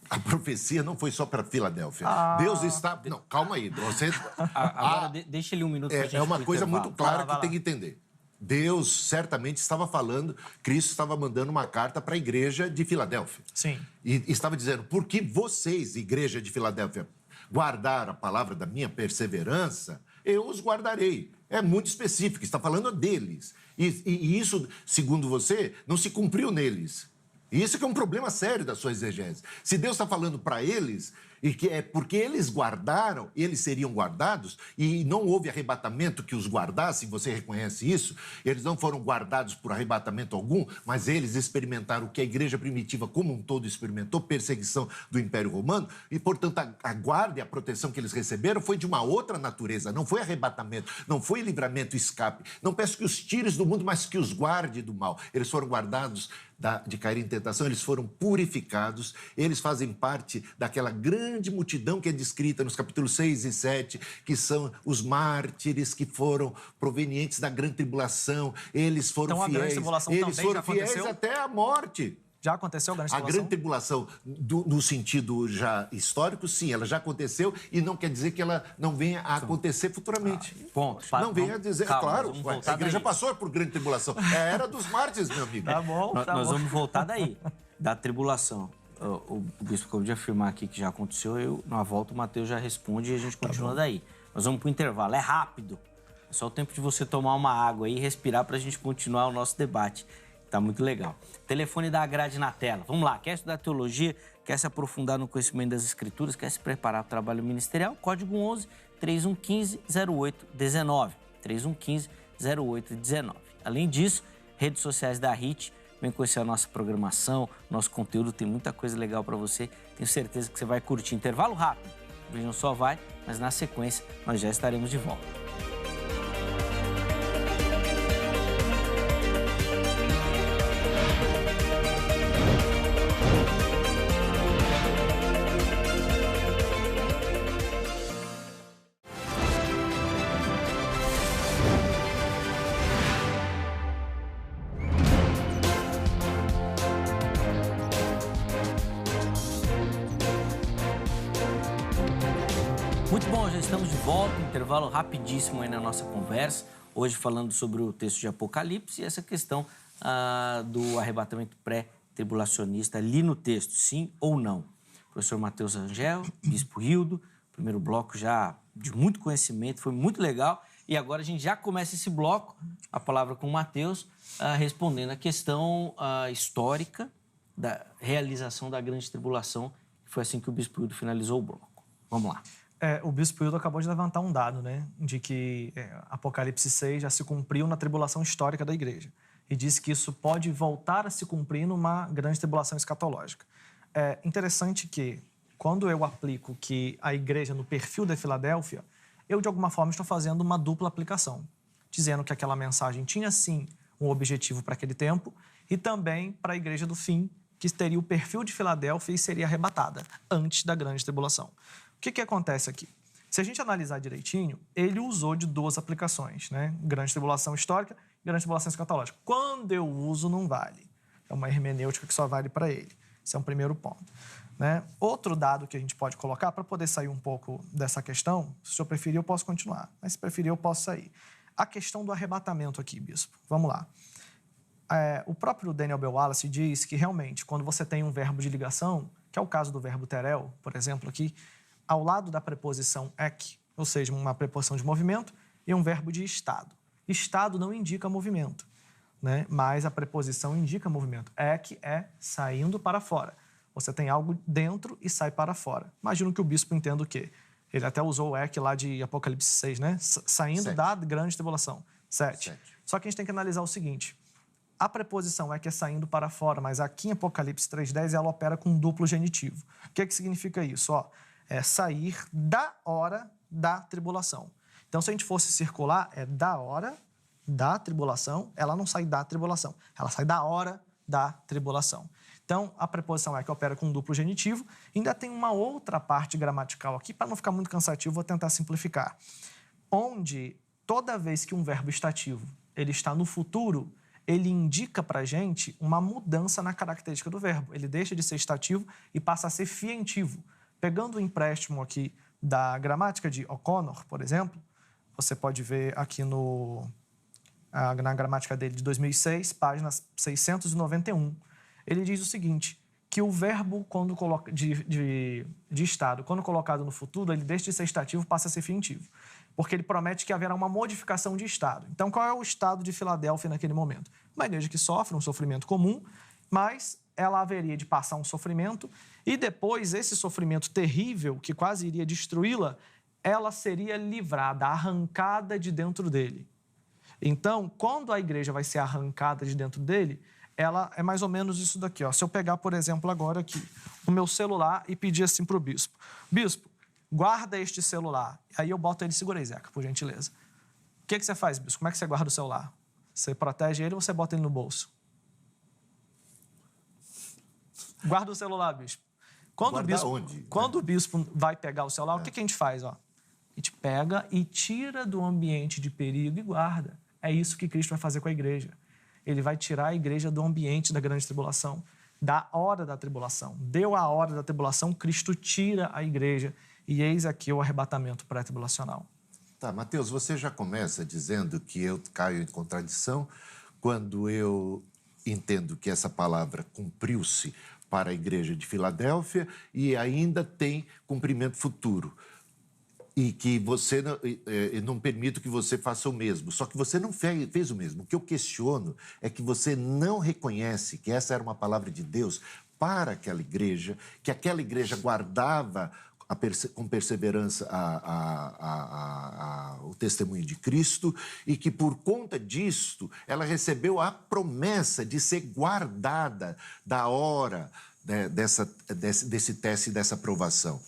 A profecia não foi só para Filadélfia. Deus está... Não, calma aí. Você... Agora, deixa ele um minuto pra gente É uma pro coisa intervalo. muito clara Vai lá. que tem que entender. Deus certamente estava falando, Cristo estava mandando uma carta para a igreja de Filadélfia. Sim. E estava dizendo, porque vocês, igreja de Filadélfia, guardaram a palavra da minha perseverança, eu os guardarei. É muito específico, está falando deles. E isso, segundo você, não se cumpriu neles. E isso que é um problema sério da sua exegese. Se Deus está falando para eles, e que é porque eles guardaram, eles seriam guardados, e não houve arrebatamento que os guardasse, você reconhece isso, eles não foram guardados por arrebatamento algum, mas eles experimentaram o que a igreja primitiva como um todo experimentou, perseguição do Império Romano, e, portanto, a guarda e a proteção que eles receberam foi de uma outra natureza, não foi arrebatamento, não foi livramento e escape. Não peço que os tires do mundo, mas que os guarde do mal. Eles foram guardados de cair em tentação, eles foram purificados, eles fazem parte daquela grande multidão que é descrita nos capítulos 6 e 7, que são os mártires que foram provenientes da grande tribulação, eles foram Então, a grande fiéis, tribulação eles também foram já fiéis aconteceu? até a morte. Já aconteceu a grande A tribulação? grande tribulação, no sentido já histórico, sim, ela já aconteceu e não quer dizer que ela não venha a acontecer futuramente. Ponto. Não venha a dizer, Calma, claro, vamos a voltar igreja daí. passou por grande tribulação. É a era dos mártires, meu amigo. Tá bom, tá Nós bom. vamos voltar daí, da tribulação. O bispo acabou de afirmar aqui que já aconteceu, na volta o Mateus já responde e a gente continua daí. Nós vamos para o intervalo, é rápido. É só o tempo de você tomar uma água aí e respirar para a gente continuar o nosso debate. Tá muito legal. Telefone da grade na tela. Vamos lá, quer estudar teologia, quer se aprofundar no conhecimento das escrituras, quer se preparar para o trabalho ministerial? Código 11 3115 0819. 3115 0819. Além disso, redes sociais da HIT, vem conhecer a nossa programação, nosso conteúdo, tem muita coisa legal para você. Tenho certeza que você vai curtir. Intervalo rápido. Vejam só, vai, mas na sequência nós já estaremos de volta. Muito bom, já estamos de volta, intervalo rapidíssimo aí na nossa conversa. Hoje falando sobre o texto de Apocalipse e essa questão do arrebatamento pré-tribulacionista ali no texto, sim ou não. Professor Mateus Angel, Bispo Rildo, primeiro bloco já de muito conhecimento, foi muito legal. E agora a gente já começa esse bloco, a palavra com o Mateus, respondendo a questão histórica da realização da grande tribulação. Foi assim que o Bispo Rildo finalizou o bloco. Vamos lá. O Bispo Hildo acabou de levantar um dado, né? De que Apocalipse 6 já se cumpriu na tribulação histórica da igreja. E disse que isso pode voltar a se cumprir numa grande tribulação escatológica. É interessante que, quando eu aplico que a igreja no perfil da Filadélfia, eu, de alguma forma, estou fazendo uma dupla aplicação. Dizendo que aquela mensagem tinha, sim, um objetivo para aquele tempo e também para a igreja do fim, que teria o perfil de Filadélfia e seria arrebatada antes da grande tribulação. O que acontece aqui? Se a gente analisar direitinho, ele usou de duas aplicações, né? Grande tribulação histórica e grande tribulação escatológica. Quando eu uso, não vale. É uma hermenêutica que só vale para ele. Esse é um primeiro ponto, né? Outro dado que a gente pode colocar, para poder sair um pouco dessa questão, se o senhor preferir, eu posso continuar, mas se preferir, eu posso sair. A questão do arrebatamento aqui, bispo. Vamos lá. O próprio Daniel B. Wallace diz que, realmente, quando você tem um verbo de ligação, que é o caso do verbo terel, por exemplo, aqui, ao lado da preposição ek, ou seja, uma preposição de movimento, e um verbo de estado. Estado não indica movimento, né? Mas a preposição indica movimento. Ek é saindo para fora. Você tem algo dentro e sai para fora. Imagino que o bispo entenda o quê? Ele até usou o ek lá de Apocalipse 6, né? Saindo 7. da grande tribulação. 7. 7. Só que a gente tem que analisar o seguinte. A preposição ek é saindo para fora, mas aqui em Apocalipse 3:10 ela opera com um duplo genitivo. O que significa isso? É sair da hora da tribulação. Então, se a gente fosse circular, é da hora da tribulação, ela não sai da tribulação, ela sai da hora da tribulação. Então, a preposição é que opera com um duplo genitivo. Ainda tem uma outra parte gramatical aqui, para não ficar muito cansativo, vou tentar simplificar. Onde, toda vez que um verbo estativo ele está no futuro, ele indica para a gente uma mudança na característica do verbo. Ele deixa de ser estativo e passa a ser fientivo. Pegando o empréstimo aqui da gramática de O'Connor, por exemplo, você pode ver aqui na gramática dele de 2006, página 691. Ele diz o seguinte, que o verbo de estado, quando colocado no futuro, ele deixa de ser estativo e passa a ser fientivo. Porque ele promete que haverá uma modificação de estado. Então, qual é o estado de Filadélfia naquele momento? Uma igreja que sofre um sofrimento comum, mas ela haveria de passar um sofrimento e depois esse sofrimento terrível, que quase iria destruí-la, ela seria livrada, arrancada de dentro dele. Então, quando a igreja vai ser arrancada de dentro dele, ela é mais ou menos isso daqui. Ó. Se eu pegar, por exemplo, agora aqui, o meu celular e pedir assim para o bispo, bispo, guarda este celular. Aí eu boto ele, segura aí, Zeca, por gentileza. O que você faz, bispo? Como é que você guarda o celular? Você protege ele ou você bota ele no bolso? Guarda o celular, bispo. Quando o bispo vai pegar o celular, o que a gente faz? Ó? A gente pega e tira do ambiente de perigo e guarda. É isso que Cristo vai fazer com a igreja. Ele vai tirar a igreja do ambiente da grande tribulação, da hora da tribulação. Deu a hora da tribulação, Cristo tira a igreja. E eis aqui o arrebatamento pré-tribulacional. Tá, Mateus, você já começa dizendo que eu caio em contradição quando eu entendo que essa palavra cumpriu-se para a igreja de Filadélfia e ainda tem cumprimento futuro. E que você não permito que você faça o mesmo. Só que você não fez o mesmo. O que eu questiono é que você não reconhece que essa era uma palavra de Deus para aquela igreja, que aquela igreja guardava com perseverança o testemunho de Cristo e que, por conta disto, ela recebeu a promessa de ser guardada da hora desse teste, dessa provação.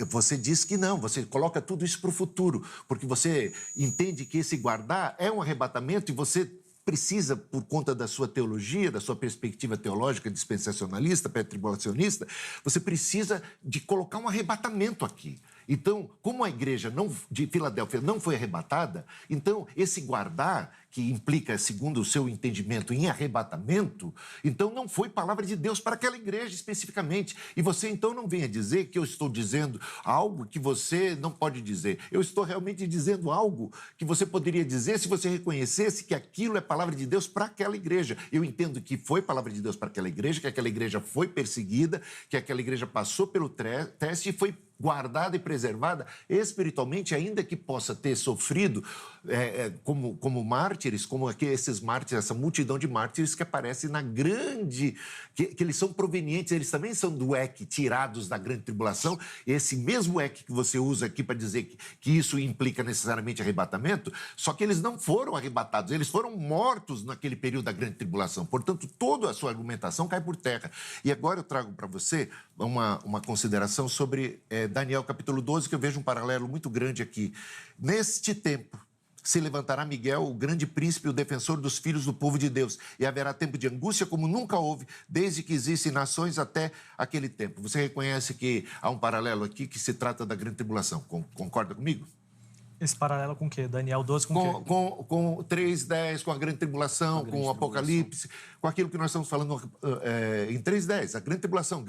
Você diz que não, você coloca tudo isso para o futuro, porque você entende que esse guardar é um arrebatamento e você precisa, por conta da sua teologia, da sua perspectiva teológica dispensacionalista, pré-tribulacionista, você precisa de colocar um arrebatamento aqui. Então, como a igreja de Filadélfia não foi arrebatada, então esse guardar, que implica, segundo o seu entendimento, em arrebatamento, então não foi palavra de Deus para aquela igreja especificamente. E você então não venha dizer que eu estou dizendo algo que você não pode dizer. Eu estou realmente dizendo algo que você poderia dizer se você reconhecesse que aquilo é palavra de Deus para aquela igreja. Eu entendo que foi palavra de Deus para aquela igreja, que aquela igreja foi perseguida, que aquela igreja passou pelo teste e foi guardada e preservada espiritualmente, ainda que possa ter sofrido como mártires, como esses mártires, essa multidão de mártires que aparece na grande... Que eles são provenientes, eles também são do EC, tirados da grande tribulação. Esse mesmo EC que você usa aqui para dizer que isso implica necessariamente arrebatamento, só que eles não foram arrebatados, eles foram mortos naquele período da grande tribulação. Portanto, toda a sua argumentação cai por terra. E agora eu trago para você uma consideração sobre Daniel capítulo 12, que eu vejo um paralelo muito grande aqui. Neste tempo se levantará Miguel, o grande príncipe, o defensor dos filhos do povo de Deus, e haverá tempo de angústia como nunca houve, desde que existem nações até aquele tempo. Você reconhece que há um paralelo aqui que se trata da grande tribulação. Concorda comigo? Esse paralelo com o quê? Daniel 12 com o quê? Com 3:10, com a grande tribulação, com o Apocalipse, com aquilo que nós estamos falando em 3:10. A grande tribulação,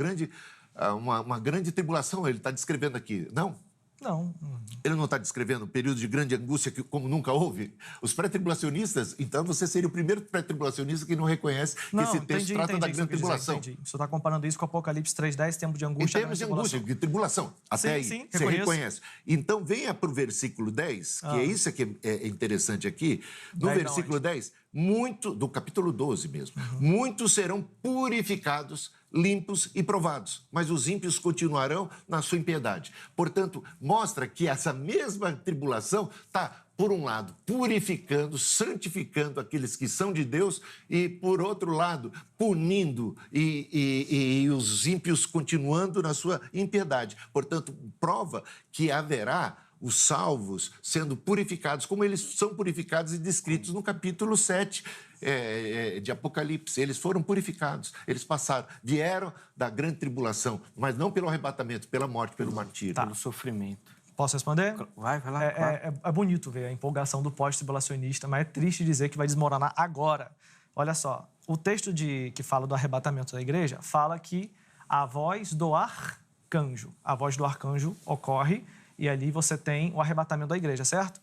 uma grande tribulação, ele está descrevendo aqui. Não? Não. Ele não está descrevendo um período de grande angústia como nunca houve? Os pré-tribulacionistas, então você seria o primeiro pré-tribulacionista que não reconhece que esse texto trata da grande tribulação. Entendi. Você está comparando isso com o Apocalipse 3:10, tempo de angústia. Em termos de angústia, de tribulação. Até aí, sim, você reconhece. Então, venha para o versículo 10, que é isso que é interessante aqui. No versículo 10, do capítulo 12 mesmo, muitos serão purificados, limpos e provados, mas os ímpios continuarão na sua impiedade. Portanto, mostra que essa mesma tribulação está, por um lado, purificando, santificando aqueles que são de Deus e, por outro lado, punindo e os ímpios continuando na sua impiedade. Portanto, prova que haverá os salvos sendo purificados, como eles são purificados e descritos no capítulo 7 de Apocalipse. Eles foram purificados, eles vieram da grande tribulação, mas não pelo arrebatamento, pela morte, pelo martírio. Pelo sofrimento. Posso responder? Vai lá. É bonito ver a empolgação do pós-tribulacionista, mas é triste dizer que vai desmoronar agora. Olha só, o texto que fala do arrebatamento da igreja fala que a voz do arcanjo. A voz do arcanjo ocorre e ali você tem o arrebatamento da igreja, certo?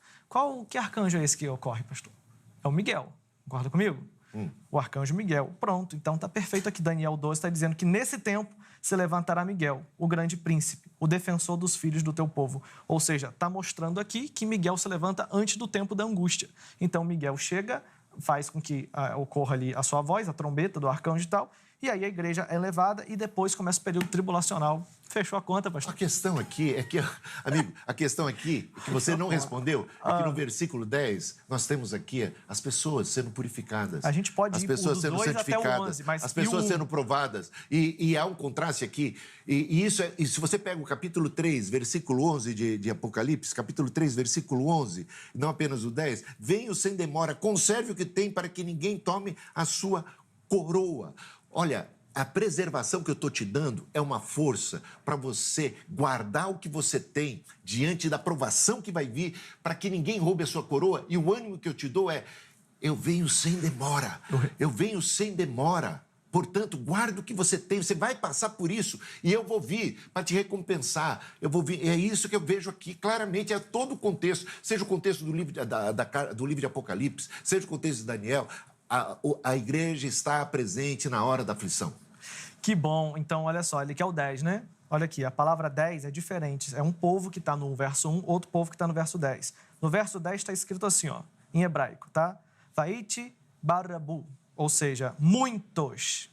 Que arcanjo é esse que ocorre, pastor? É o Miguel. Concorda comigo? O arcanjo Miguel. Pronto, então está perfeito aqui. Daniel 12 está dizendo que nesse tempo se levantará Miguel, o grande príncipe, o defensor dos filhos do teu povo. Ou seja, está mostrando aqui que Miguel se levanta antes do tempo da angústia. Então Miguel chega, faz com que ocorra ali a sua voz, a trombeta do arcanjo e tal, e aí a igreja é levada e depois começa o período tribulacional. Fechou a conta, pastor? A questão aqui é que, amigo, a questão aqui que você não respondeu é que no versículo 10 nós temos aqui as pessoas sendo purificadas. A gente pode as ir pessoas do sendo 2 até o santificadas, 11, mas as pessoas sendo provadas. E há um contraste aqui. E se você pega o capítulo 3, versículo 11 de Apocalipse, capítulo 3, versículo 11, não apenas o 10, venham sem demora, conserve o que tem para que ninguém tome a sua coroa. Olha, a preservação que eu estou te dando é uma força para você guardar o que você tem diante da provação que vai vir, para que ninguém roube a sua coroa. E o ânimo que eu te dou é, eu venho sem demora, eu venho sem demora. Portanto, guarda o que você tem, você vai passar por isso e eu vou vir para te recompensar. Eu vou vir, é isso que eu vejo aqui claramente, é todo o contexto, seja o contexto do livro, do livro de Apocalipse, seja o contexto de Daniel. A igreja está presente na hora da aflição. Que bom. Então, olha só, ele quer o 10, né? Olha aqui, a palavra 10 é diferente. É um povo que está no verso 1, outro povo que está no verso 10. No verso 10 está escrito assim, ó, em hebraico, tá? Vaiti barabu, ou seja, muitos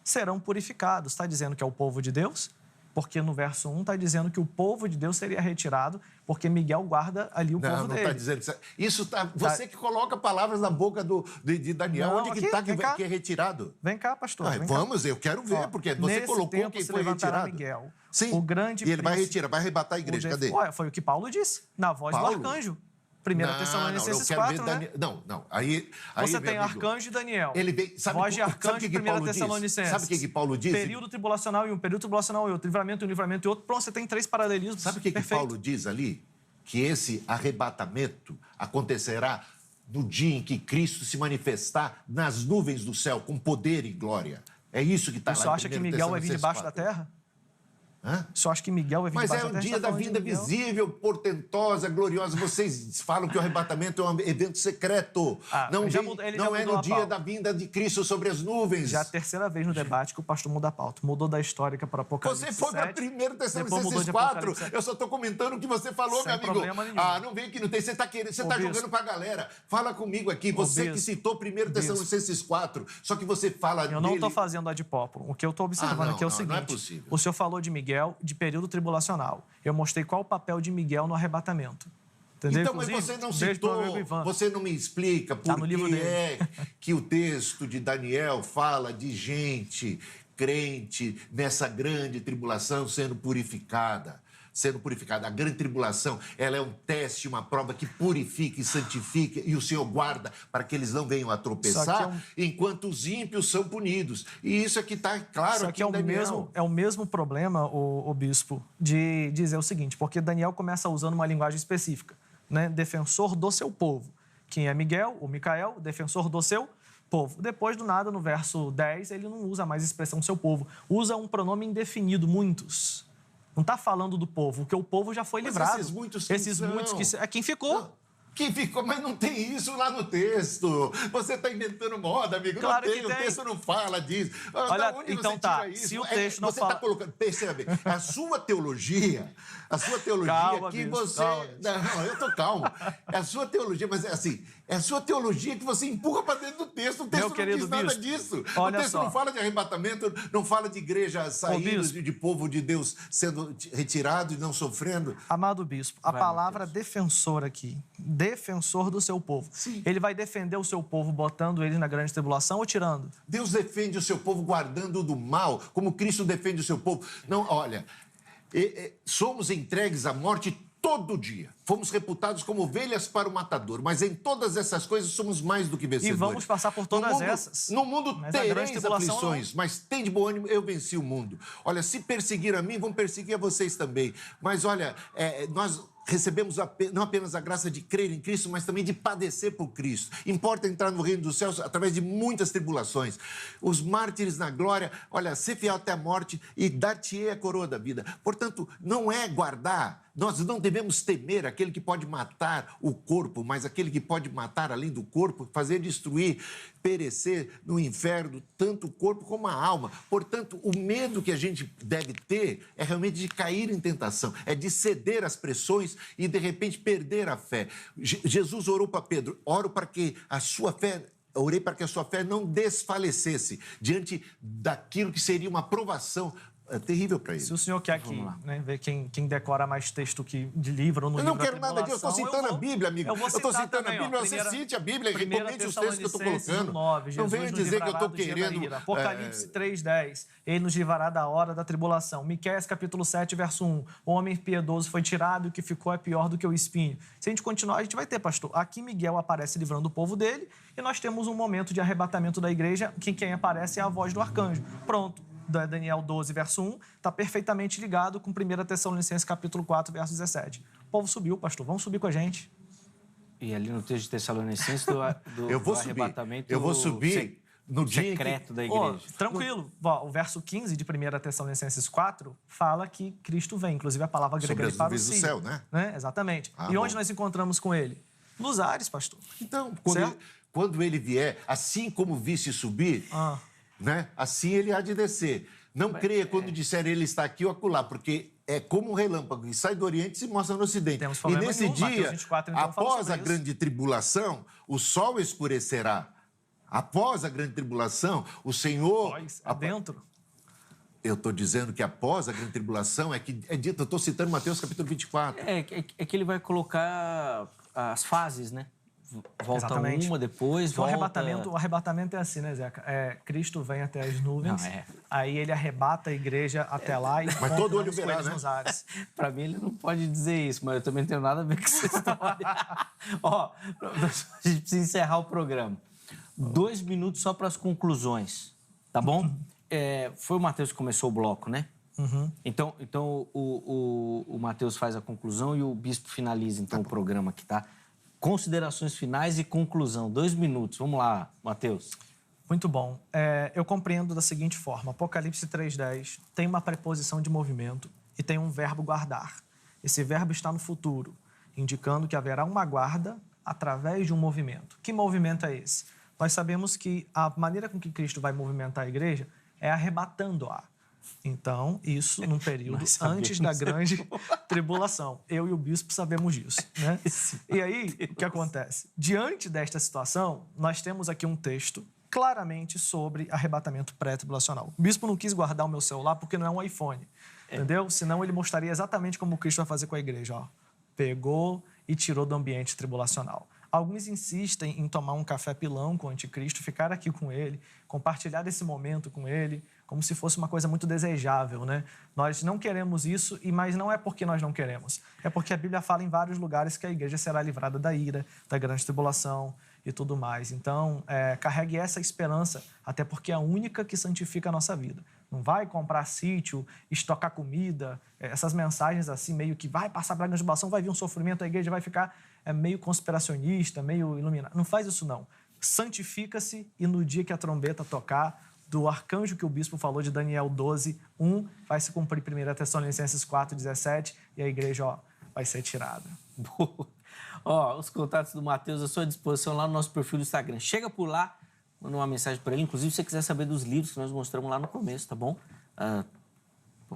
serão purificados. Está dizendo que é o povo de Deus? Porque no verso 1 está dizendo que o povo de Deus seria retirado, porque Miguel guarda ali o povo dele. Não está dizendo isso. Você que coloca palavras na boca de Daniel, não, onde que está que é retirado? Vem cá, pastor. Vamos, eu quero ver, porque você colocou quem foi retirado. Miguel, sim, o grande e ele vai retirar, vai arrebatar a igreja. Cadê? Foi o que Paulo disse, na voz do arcanjo. 1 Tessalonicenses 4, né? Não. Aí você tem arcanjo e Daniel. Ele vem, sabe voz de arcanjo em 1 Tessalonicenses. Sabe o que Paulo diz? Período tribulacional e um, período tribulacional e outro, livramento e um, livramento e outro. Pronto, você tem 3 paralelismos. Sabe o que Paulo diz ali? Que esse arrebatamento acontecerá no dia em que Cristo se manifestar nas nuvens do céu com poder e glória. É isso que está lá. Você acha que Miguel vai vir debaixo da terra? Você acha que Miguel vai vir debaixo da terra? Mas é o dia da vinda visível, portentosa, gloriosa. Vocês falam que o arrebatamento é um evento secreto. Não é no dia da vinda de Cristo sobre as nuvens. Já é a terceira vez no debate que o pastor muda a pauta. Mudou da histórica para Apocalipse 7. Você foi para 1 Tessalonicenses 4. Eu só estou comentando o que você falou, meu amigo. Sem problema nenhum. Não vem que não tem. Você está jogando para a galera. Fala comigo aqui. Você que citou 1 Tessalonicenses 4. Só que você fala Eu não estou fazendo adipópolo. O que eu estou observando aqui é o seguinte. Não é possível. O senhor falou de Miguel, de período tribulacional. Eu mostrei qual o papel de Miguel no arrebatamento. Entendeu? Então, mas você não citou, você não me explica por que é que o texto de Daniel fala de gente crente nessa grande tribulação sendo purificada. A grande tribulação, ela é um teste, uma prova que purifica e santifica, e o Senhor guarda para que eles não venham a tropeçar, enquanto os ímpios são punidos. E isso aqui está claro aqui em Daniel. É o mesmo problema, o bispo, de dizer o seguinte, porque Daniel começa usando uma linguagem específica, né? Defensor do seu povo. Quem é Miguel, ou Micael, defensor do seu povo. Depois, do nada, no verso 10, ele não usa mais a expressão seu povo. Usa um pronome indefinido, muitos. Não está falando do povo, porque o povo já foi livrado. Esses muitos que... É quem ficou. Quem ficou? Mas não tem isso lá no texto. Você está inventando moda, amigo. Claro não tem, o texto não fala disso. Olha, onde então você tá, tira isso? se o texto não fala... Você está colocando... Percebe, a sua teologia calma, que bispo, você... Calma. Não, eu estou calmo. É a sua teologia, mas é assim, é a sua teologia que você empurra para dentro do texto. O texto não diz nada disso. Olha o texto não fala de arrebatamento, não fala de igreja saindo, de povo de Deus sendo retirado e não sofrendo. Amado bispo, a palavra defensor aqui, defensor do seu povo. Sim. Ele vai defender o seu povo botando eles na grande tribulação ou tirando? Deus defende o seu povo guardando do mal, como Cristo defende o seu povo. Não, olha, somos entregues à morte todo dia. Fomos reputados como ovelhas para o matador, mas em todas essas coisas somos mais do que vencedores. E vamos passar por todas essas. No mundo tereis aflições, mas tem de bom ânimo, eu venci o mundo. Olha, se perseguir a mim, vão perseguir a vocês também. Mas olha, nós recebemos não apenas a graça de crer em Cristo, mas também de padecer por Cristo. Importa entrar no reino dos céus através de muitas tribulações. Os mártires na glória, olha, ser fiel até a morte e dar-te-ei a coroa da vida. Portanto, não é guardar, nós não devemos temer aquele que pode matar o corpo, mas aquele que pode matar além do corpo, fazer destruir, perecer no inferno, tanto o corpo como a alma. Portanto, o medo que a gente deve ter é realmente de cair em tentação, é de ceder às pressões e, de repente, perder a fé. Jesus orou para Pedro, orei para que a sua fé não desfalecesse diante daquilo que seria uma provação terrível para ele. Se o senhor quer aqui, né, ver quem decora mais texto de livro ou no livro Eu não quero nada disso, eu estou citando a Bíblia, amigo. Eu estou citando também, a Bíblia, você cite a Bíblia e comente os textos que eu estou colocando. 9, não venha dizer que eu estou querendo... Apocalipse 3:10, ele nos livrará da hora da tribulação. Miqueias capítulo 7, verso 1, o homem piedoso foi tirado e o que ficou é pior do que o espinho. Se a gente continuar, a gente vai ter, pastor. Aqui Miguel aparece livrando o povo dele e nós temos um momento de arrebatamento da igreja que quem aparece é a voz do arcanjo. Pronto. Daniel 12, verso 1, está perfeitamente ligado com 1 Tessalonicenses, capítulo 4, verso 17. O povo subiu, pastor, vamos subir com a gente. E ali no texto de Tessalonicenses, do arrebatamento eu vou subir no dia secreto da igreja. Tranquilo. O verso 15 de 1 Tessalonicenses 4 fala que Cristo vem, inclusive a palavra grega para o céu, né? Exatamente. E onde nós encontramos com ele? Nos ares, pastor. Então, quando ele vier, assim como visse subir... né? Assim ele há de descer. Não creia quando disser ele está aqui ou acolá, porque é como um relâmpago que sai do Oriente e se mostra no Ocidente. E nesse dia, 24, então, após a grande tribulação, o sol escurecerá. Após a grande tribulação, o Senhor... dentro. Eu estou dizendo que após a grande tribulação é dito, eu estou citando Mateus capítulo 24. É que ele vai colocar as fases, né? Volta exatamente. Uma, depois volta... O arrebatamento é assim, né, Zeca? Cristo vem até as nuvens, aí ele arrebata a igreja até lá e... Mas todo olho verá, né? Para mim, ele não pode dizer isso, mas eu também não tenho nada a ver com essa história. Ó, a gente precisa encerrar o programa. 2 minutos só para as conclusões, tá bom? Foi o Matheus que começou o bloco, né? Uhum. Então o Matheus faz a conclusão e o bispo finaliza, então, o programa aqui, tá? Considerações finais e conclusão. 2 minutos. Vamos lá, Matheus. Muito bom. Eu compreendo da seguinte forma. Apocalipse 3:10 tem uma preposição de movimento e tem um verbo guardar. Esse verbo está no futuro, indicando que haverá uma guarda através de um movimento. Que movimento é esse? Nós sabemos que a maneira com que Cristo vai movimentar a igreja é arrebatando-a. Então, isso num período antes da grande tribulação. Eu e o bispo sabemos disso, né? E aí, o que acontece? Diante desta situação, nós temos aqui um texto claramente sobre arrebatamento pré-tribulacional. O bispo não quis guardar o meu celular porque não é um iPhone, entendeu? Senão ele mostraria exatamente como Cristo vai fazer com a igreja. Ó. Pegou e tirou do ambiente tribulacional. Alguns insistem em tomar um café pilão com o anticristo, ficar aqui com ele, compartilhar esse momento com ele, como se fosse uma coisa muito desejável, né? Nós não queremos isso, mas não é porque nós não queremos. É porque a Bíblia fala em vários lugares que a igreja será livrada da ira, da grande tribulação e tudo mais. Então, carregue essa esperança, até porque é a única que santifica a nossa vida. Não vai comprar sítio, estocar comida, essas mensagens assim, meio que vai passar para a grande tribulação, vai vir um sofrimento, a igreja vai ficar meio conspiracionista, meio iluminada. Não faz isso, não. Santifica-se e no dia que a trombeta tocar, do arcanjo que o bispo falou de Daniel 12, 1, vai se cumprir 1 Tessalonicenses 4, 17, e a igreja vai ser tirada. Os contatos do Matheus à sua disposição lá no nosso perfil do Instagram. Chega por lá, manda uma mensagem para ele. Inclusive, se você quiser saber dos livros que nós mostramos lá no começo, tá bom?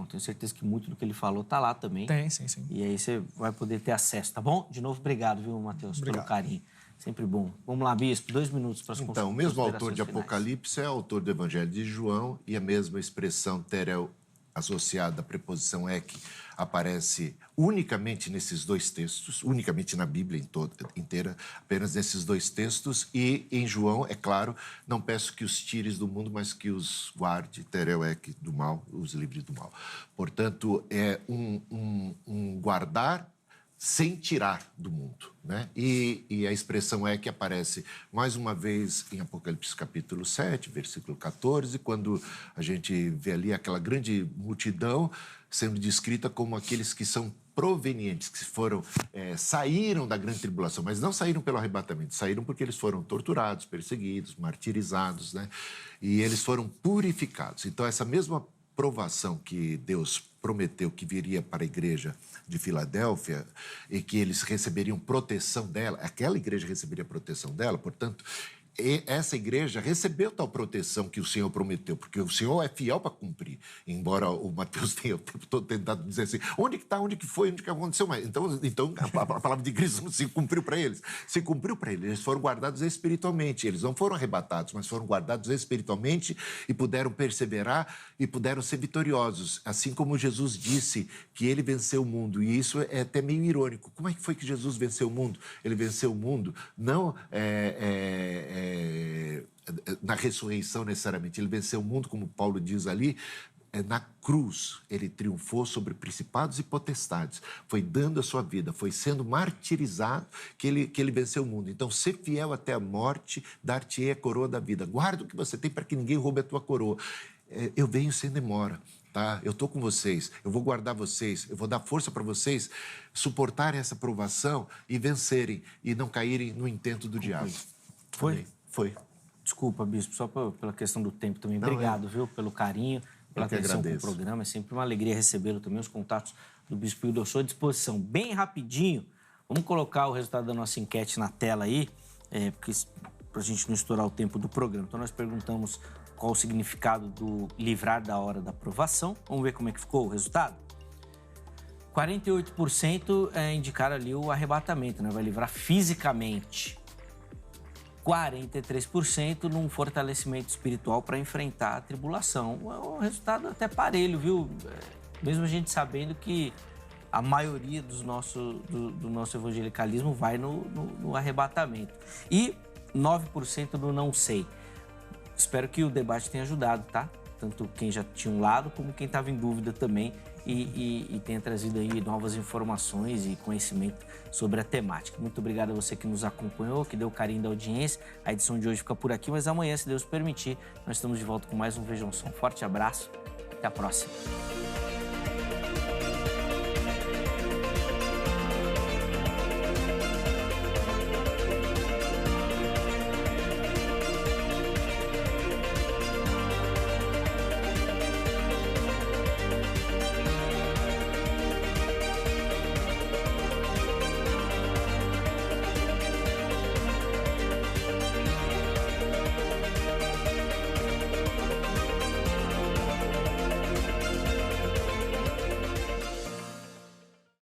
Tenho certeza que muito do que ele falou tá lá também. Tem, sim. E aí você vai poder ter acesso, tá bom? De novo, obrigado, viu, Matheus, pelo carinho. Sempre bom. Vamos lá, bispo, 2 minutos para as considerações. Então, o mesmo autor de Apocalipse é autor do Evangelho de João e a mesma expressão terel associada à preposição ek aparece unicamente nesses 2 textos, unicamente na Bíblia inteira, apenas nesses 2 textos. E em João, é claro, não peço que os tires do mundo, mas que os guarde, terel ek, do mal, os livre do mal. Portanto, é um guardar sem tirar do mundo, né? E a expressão é que aparece mais uma vez em Apocalipse capítulo 7, versículo 14, quando a gente vê ali aquela grande multidão sendo descrita como aqueles que são provenientes, que saíram da grande tribulação, mas não saíram pelo arrebatamento, saíram porque eles foram torturados, perseguidos, martirizados, né? E eles foram purificados. Então, essa mesma provação que Deus prometeu que viria para a igreja de Filadélfia e que eles receberiam proteção dela, aquela igreja receberia proteção dela, portanto, essa igreja recebeu tal proteção que o Senhor prometeu, porque o Senhor é fiel para cumprir, embora o Mateus tenha o tempo todo tentado dizer assim, onde que está, onde que foi, onde que aconteceu mais? Então a palavra de Cristo se cumpriu para eles. Se cumpriu para eles, eles foram guardados espiritualmente, eles não foram arrebatados, mas foram guardados espiritualmente e puderam perseverar e puderam ser vitoriosos, assim como Jesus disse que ele venceu o mundo, e isso é até meio irônico. Como é que foi que Jesus venceu o mundo? Ele venceu o mundo não na ressurreição necessariamente, ele venceu o mundo, como Paulo diz ali, na cruz. Ele triunfou sobre principados e potestades, foi dando a sua vida, foi sendo martirizado que ele venceu o mundo. Então, ser fiel até a morte, dar-te-ei a coroa da vida. Guarda o que você tem para que ninguém roube a tua coroa. Eu venho sem demora. Tá? Eu estou com vocês, eu vou guardar vocês, eu vou dar força para vocês suportarem essa provação e vencerem e não caírem no intento do diabo. Foi? Amém? Foi. Desculpa, bispo, só pela questão do tempo também. Não, obrigado, viu, pelo carinho, pela atenção com o agradeço. programa. É sempre uma alegria recebê-lo também, os contatos do bispo Hildo à sua disposição. Bem rapidinho, vamos colocar o resultado da nossa enquete na tela aí, para a gente não estourar o tempo do programa. Então, nós perguntamos qual o significado do livrar da hora da provação. Vamos ver como é que ficou o resultado? 48% indicaram ali o arrebatamento, né? Vai livrar fisicamente. 43% num fortalecimento espiritual para enfrentar a tribulação. É um resultado até parelho, viu? Mesmo a gente sabendo que a maioria do nosso evangelicalismo vai no arrebatamento. E 9% no não sei. Espero que o debate tenha ajudado, tá? Tanto quem já tinha um lado, como quem estava em dúvida também e tenha trazido aí novas informações e conhecimento sobre a temática. Muito obrigado a você que nos acompanhou, que deu o carinho da audiência. A edição de hoje fica por aqui, mas amanhã, se Deus permitir, nós estamos de volta com mais um Vejam Só. Um forte abraço, até a próxima.